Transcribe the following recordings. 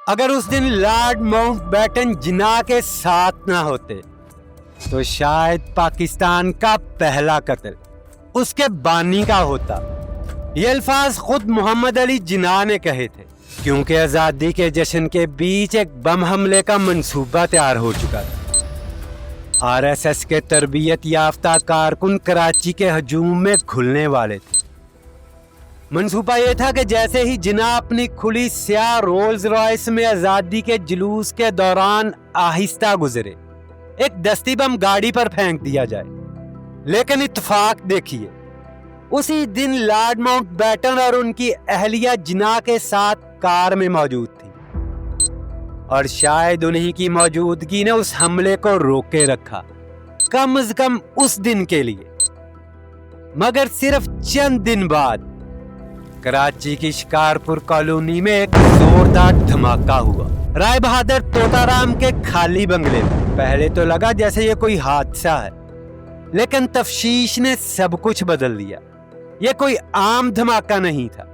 اگر اس دن lord Mount beaten جناح کے ساتھ نہ ہوتے تو شاید پاکستان کا پہلا قتل اس کے بانی کا ہوتا۔ یہ الفاظ خود محمد علی جناح نے کہے تھے، کیونکہ آزادی کے جشن کے بیچ ایک بم حملے کا منصوبہ تیار ہو چکا تھا۔ آر ایس ایس کے تربیت یافتہ کارکن کراچی کے ہجوم میں گھلنے والے تھے۔ منصوبہ یہ تھا کہ جیسے ہی جناح اپنی کھلی سیاہ رولز رائس میں آزادی کے جلوس کے دوران آہستہ گزرے، ایک دستی بم گاڑی پر پھینک دیا جائے۔ لیکن اتفاق دیکھیے، اسی دن لارڈ ماؤنٹ بیٹن اور ان کی اہلیہ جناح کے ساتھ کار میں موجود تھی، اور شاید انہی کی موجودگی نے اس حملے کو روکے رکھا، کم از کم اس دن کے لیے۔ مگر صرف چند دن بعد کراچی کی شکارپور کالونی میں ایک زوردار دھماکہ ہوا، رائے بہادر طوطا رام کے خالی بنگلے میں۔ پہلے تو لگا جیسے یہ کوئی حادثہ ہے، لیکن تفتیش نے سب کچھ بدل دیا۔ یہ کوئی عام دھماکہ نہیں تھا،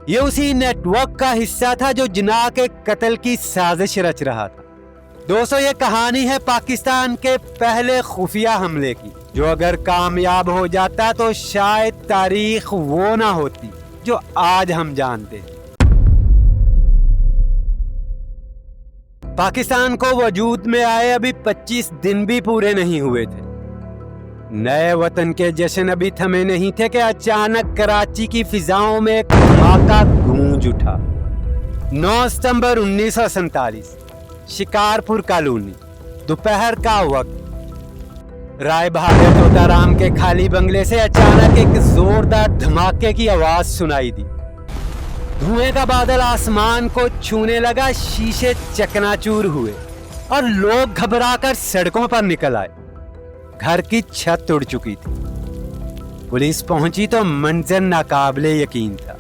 یہ اسی نیٹ ورک کا حصہ تھا جو جناح کے قتل کی سازش رچ رہا تھا۔ دوستو، یہ کہانی ہے پاکستان کے پہلے خفیہ حملے کی، جو اگر کامیاب ہو جاتا تو شاید تاریخ وہ نہ ہوتی جو آج ہم جانتے ہیں۔ پاکستان کو وجود میں آئے ابھی 25 دن بھی پورے نہیں ہوئے تھے۔ نئے وطن کے جشن ابھی تھمے نہیں تھے کہ اچانک کراچی کی فضاؤں میں ایک دھماکہ گونج اٹھا۔ 9 ستمبر 1947، شکارپور کالونی، دوپہر کا وقت۔ رائے بہادر طوطا رام کے خالی بنگلے سے اچانک ایک زوردار دھماکے کی آواز سنائی دی۔ دھوئیں کا بادل آسمان کو چھونے لگا، شیشے چکناچور ہوئے اور لوگ گھبرا کر سڑکوں پر نکل آئے۔ گھر کی چھت اڑ چکی تھی۔ پولیس پہنچی تو منظر ناقابل یقین تھا۔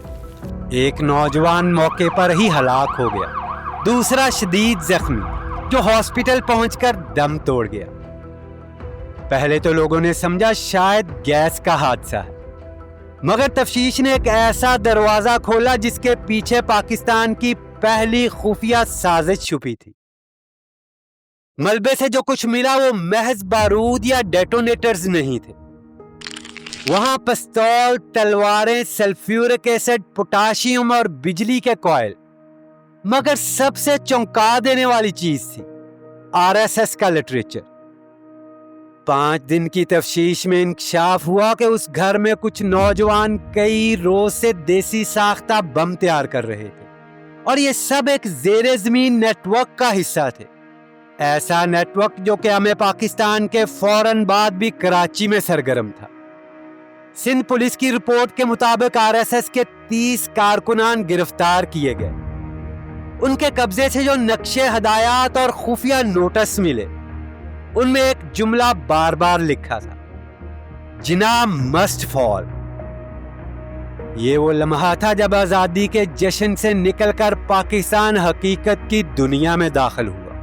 ایک نوجوان موقع پر ہی ہلاک ہو گیا، دوسرا شدید زخمی جو ہاسپٹل پہنچ کر دم توڑ گیا۔ پہلے تو لوگوں نے سمجھا شاید گیس کا حادثہ ہے، مگر تفتیش نے ایک ایسا دروازہ کھولا جس کے پیچھے پاکستان کی پہلی خفیہ سازش چھپی تھی۔ ملبے سے جو کچھ ملا وہ محض بارود یا ڈیٹونیٹرز نہیں تھے، وہاں پستول، تلواریں، سلفیورک ایسڈ، پوٹاشیم اور بجلی کے کوئل۔ مگر سب سے چونکا دینے والی چیز تھی آر ایس ایس کا لٹریچر۔ 5 دن کی تفتیش میں انکشاف ہوا کہ اس گھر میں کچھ نوجوان کئی روز سے دیسی ساختہ بم تیار کر رہے تھے، اور یہ سب ایک زیر زمین نیٹ ورک کا حصہ تھے۔ ایسا نیٹ ورک جو کہ ہمیں پاکستان کے فوراً بعد بھی کراچی میں سرگرم تھا۔ سندھ پولیس کی رپورٹ کے مطابق آر ایس ایس کے 30 کارکنان گرفتار کیے گئے۔ ان کے قبضے سے جو نقشے ہدایات اور خفیہ نوٹس ملے، ان میں ایک جملہ بار بار لکھا تھا: جناح مسٹ فال۔ یہ وہ لمحہ تھا جب آزادی کے جشن سے نکل کر پاکستان حقیقت کی دنیا میں داخل ہوا،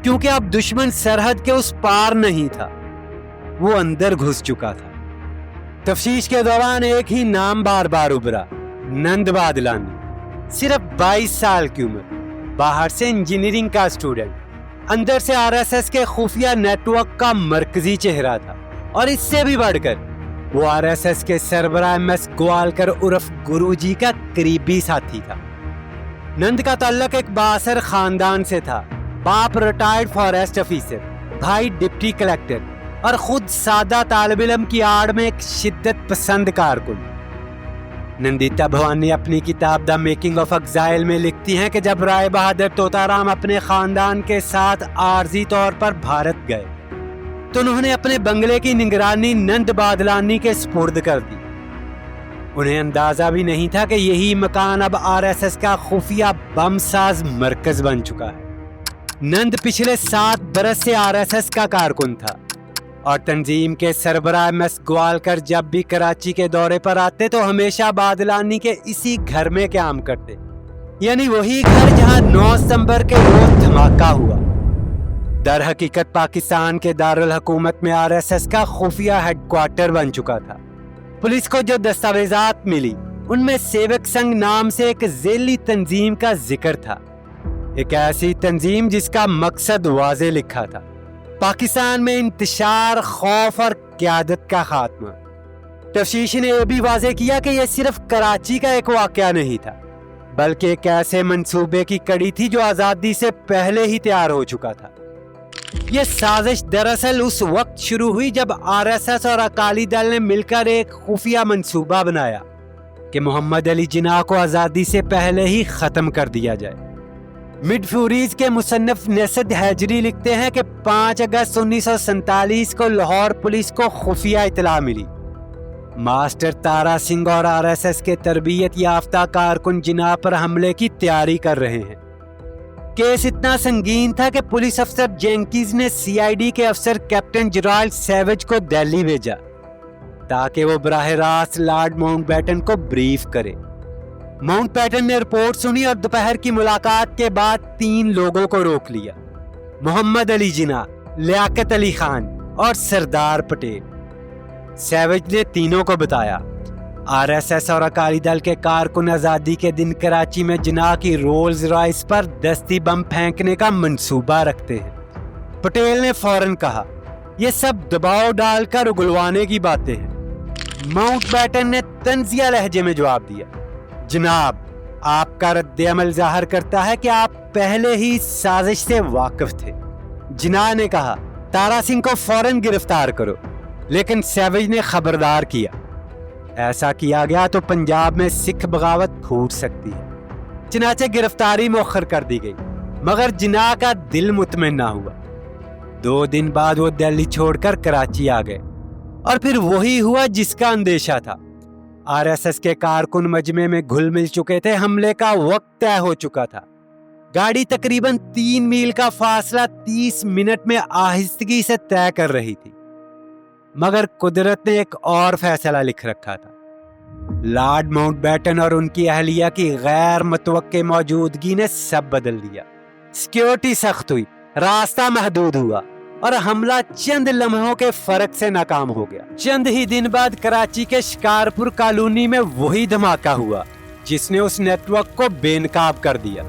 کیونکہ اب دشمن سرحد کے اس پار نہیں تھا، وہ اندر گھس چکا تھا۔ تفتیش کے دوران ایک ہی نام بار بار ابھرا: نند بادلانی۔ صرف 22 سال کی عمر، باہر سے انجینئرنگ کا اسٹوڈنٹ، اندر سے آر ایس ایس کے خفیہ نیٹ ورک کا مرکزی چہرہ تھا، اور اس سے بھی بڑھ کر وہ آر ایس ایس کے سربراہ MS گوالکر عرف گرو جی کا قریبی ساتھی تھا۔ نند کا تعلق ایک بااثر خاندان سے تھا، باپ ریٹائرڈ فاریسٹ آفیسر، بھائی ڈپٹی کلیکٹر، اور خود سادہ طالب علم کی آڑ میں ایک شدت پسند کارکن۔ نندیتا بھوانی اپنی کتاب دا میکنگ آف ایگزائل میں لکھتی ہیں کہ جب رائے بہادر طوطا رام اپنے خاندان کے ساتھ عارضی طور پر بھارت گئے تو انہوں نے اپنے بنگلے کی نگرانی نند بادلانی کے سپرد کر دی۔ انہیں اندازہ بھی نہیں تھا کہ یہی مکان اب آر ایس ایس کا خفیہ بم ساز مرکز بن چکا ہے۔ نند پچھلے 7 برس سے آر ایس ایس کا کارکن تھا، اور تنظیم کے سربراہ MS گوالکر جب بھی کراچی کے دورے پر آتے تو ہمیشہ بادلانی کے اسی گھر میں قیام کرتے، یعنی وہی گھر جہاں 9 ستمبر کے روز دھماکہ ہوا۔ در حقیقت پاکستان کے دارالحکومت میں آر ایس ایس کا خفیہ ہیڈ کوارٹر بن چکا تھا۔ پولیس کو جو دستاویزات ملی ان میں سیوک سنگھ نام سے ایک ذیلی تنظیم کا ذکر تھا، ایک ایسی تنظیم جس کا مقصد واضح لکھا تھا: پاکستان میں انتشار، خوف اور قیادت کا خاتمہ۔ تفتیش نے یہ بھی واضح کیا کہ یہ صرف کراچی کا ایک واقعہ نہیں تھا، بلکہ ایک ایسے منصوبے کی کڑی تھی جو آزادی سے پہلے ہی تیار ہو چکا تھا۔ یہ سازش دراصل اس وقت شروع ہوئی جب RSS اور اکالی دل نے مل کر ایک خفیہ منصوبہ بنایا کہ محمد علی جناح کو آزادی سے پہلے ہی ختم کر دیا جائے۔ مڈ فیوریز کے مصنف نصد حیجری لکھتے ہیں کہ 5 اگست 1947 کو لاہور پولیس کو خفیہ اطلاع ملی: ماسٹر تارا سنگھ اور RSS کے تربیت یافتہ کارکن جناح پر حملے کی تیاری کر رہے ہیں۔ کیس اتنا سنگین تھا کہ پولیس افسر جینکیز نے CID کے افسر کیپٹن جرائل سیوج کو دہلی بھیجا تاکہ وہ براہ راست لارڈ ماؤنٹ بیٹن کو بریف کرے۔ ماؤنٹ بیٹن نے رپورٹ سنی اور دوپہر کی ملاقات کے بعد 3 لوگوں کو روک لیا: محمد علی جناح، لیاقت علی خان اور سردار پٹیل۔ سیوج نے تینوں کو بتایا: RSS اور اکالی دل کے کارکن آزادی کے دن کراچی میں جناح کی رولز رائس پر دستی بم پھینکنے کا منصوبہ رکھتے ہیں۔ پٹیل نے فوراً کہا: یہ سب دباؤ ڈال کر اگلوانے کی باتیں ہیں۔ ماؤنٹ بیٹن نے طنزیہ لہجے میں جواب دیا: جناب، آپ کا رد عمل ظاہر کرتا ہے کہ آپ پہلے ہی سازش سے واقف تھے۔ جناح نے کہا: تارا سنگھ کو فوراً گرفتار کرو، لیکن سیوج نے خبردار کیا: ایسا کیا گیا تو پنجاب میں سکھ بغاوت پھوٹ سکتی ہے۔ چنانچہ گرفتاری مؤخر کر دی گئی، مگر جناح کا دل مطمئن نہ ہوا۔ 2 دن بعد وہ دہلی چھوڑ کر کراچی آ گئے، اور پھر وہی ہوا جس کا اندیشہ تھا۔ RSS کے کارکن مجمع میں گھل مل چکے تھے، حملے کا وقت طے ہو چکا تھا۔ گاڑی تقریباً 3 میل کا فاصلہ 30 منٹ میں آہستگی سے طے کر رہی تھی، مگر قدرت نے ایک اور فیصلہ لکھ رکھا تھا۔ لارڈ ماؤنٹ بیٹن اور ان کی اہلیہ کی غیر متوقع موجودگی نے سب بدل دیا۔ سیکیورٹی سخت ہوئی، راستہ محدود ہوا، اور حملہ چند لمحوں کے فرق سے ناکام ہو گیا۔ چند ہی دن بعد کراچی کے شکارپور کالونی میں وہی دھماکہ ہوا جس نے اس نیٹ ورک کو بے نقاب کر دیا۔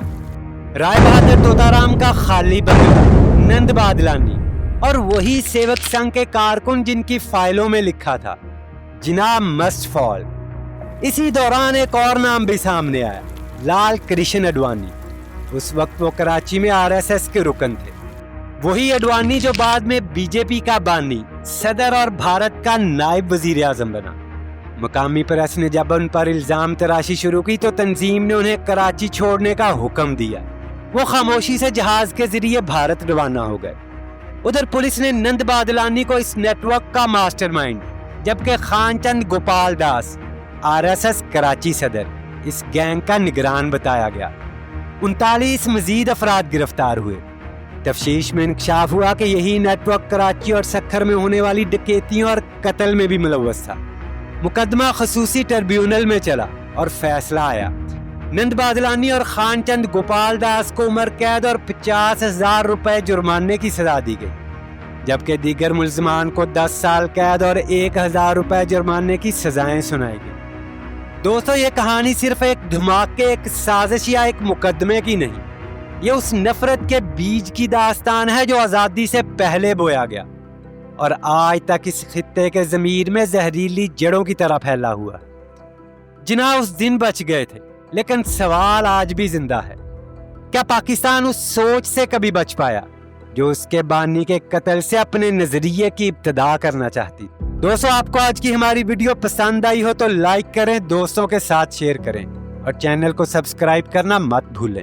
رائے بہادر توتارام کا خالی بنگلہ، نند بادلانی اور وہی سیوک سنگھ کے کارکن جن کی فائلوں میں لکھا تھا: جناح مسٹ فال۔ اسی دوران ایک اور نام بھی سامنے آیا: لال کرشن اڈوانی۔ اس وقت وہ کراچی میں RSS کے رکن تھے، وہی اڈوانی جو بعد میں BJP کا بانی، صدر اور بھارت کا نائب وزیر اعظم بنا۔ مقامی پریس نے جب ان پر الزام تراشی شروع کی تو تنظیم نے انہیں کراچی چھوڑنے کا حکم دیا۔ وہ خاموشی سے جہاز کے ذریعے بھارت روانہ ہو گئے۔ ادھر پولیس نے نند بادلانی کو اس نیٹ ورک کا ماسٹر مائنڈ، جبکہ خان چند گوپال داس، RSS کراچی صدر، اس گینگ کا نگران بتایا گیا۔ 39 مزید افراد گرفتار ہوئے۔ تفتیش میں انکشاف ہوا کہ یہی نیٹ ورک کراچی اور سکھر میں ہونے والی ڈکیتیوں اور قتل میں بھی ملوث تھا۔ مقدمہ خصوصی ٹریبیونل میں چلا اور فیصلہ آیا۔ نند بادلانی اور خان چند گوپال داس کو عمر قید اور 50,000 روپے جرمانے کی سزا دی گئی، جبکہ دیگر ملزمان کو 10 سال قید اور 1,000 روپے جرمانے کی سزائیں سنائی گئی۔ دوستو، یہ کہانی صرف ایک دھماکے، ایک سازش یا ایک مقدمے کی نہیں، یہ اس نفرت کے بیج کی داستان ہے جو آزادی سے پہلے بویا گیا اور آج تک اس خطے کے ضمیر میں زہریلی جڑوں کی طرح پھیلا ہوا۔ جناح اس دن بچ گئے تھے، لیکن سوال آج بھی زندہ ہے: کیا پاکستان اس سوچ سے کبھی بچ پایا جو اس کے بانی کے قتل سے اپنے نظریے کی ابتدا کرنا چاہتی؟ دوستو، آپ کو آج کی ہماری ویڈیو پسند آئی ہو تو لائک کریں، دوستوں کے ساتھ شیئر کریں اور چینل کو سبسکرائب کرنا مت بھولیں۔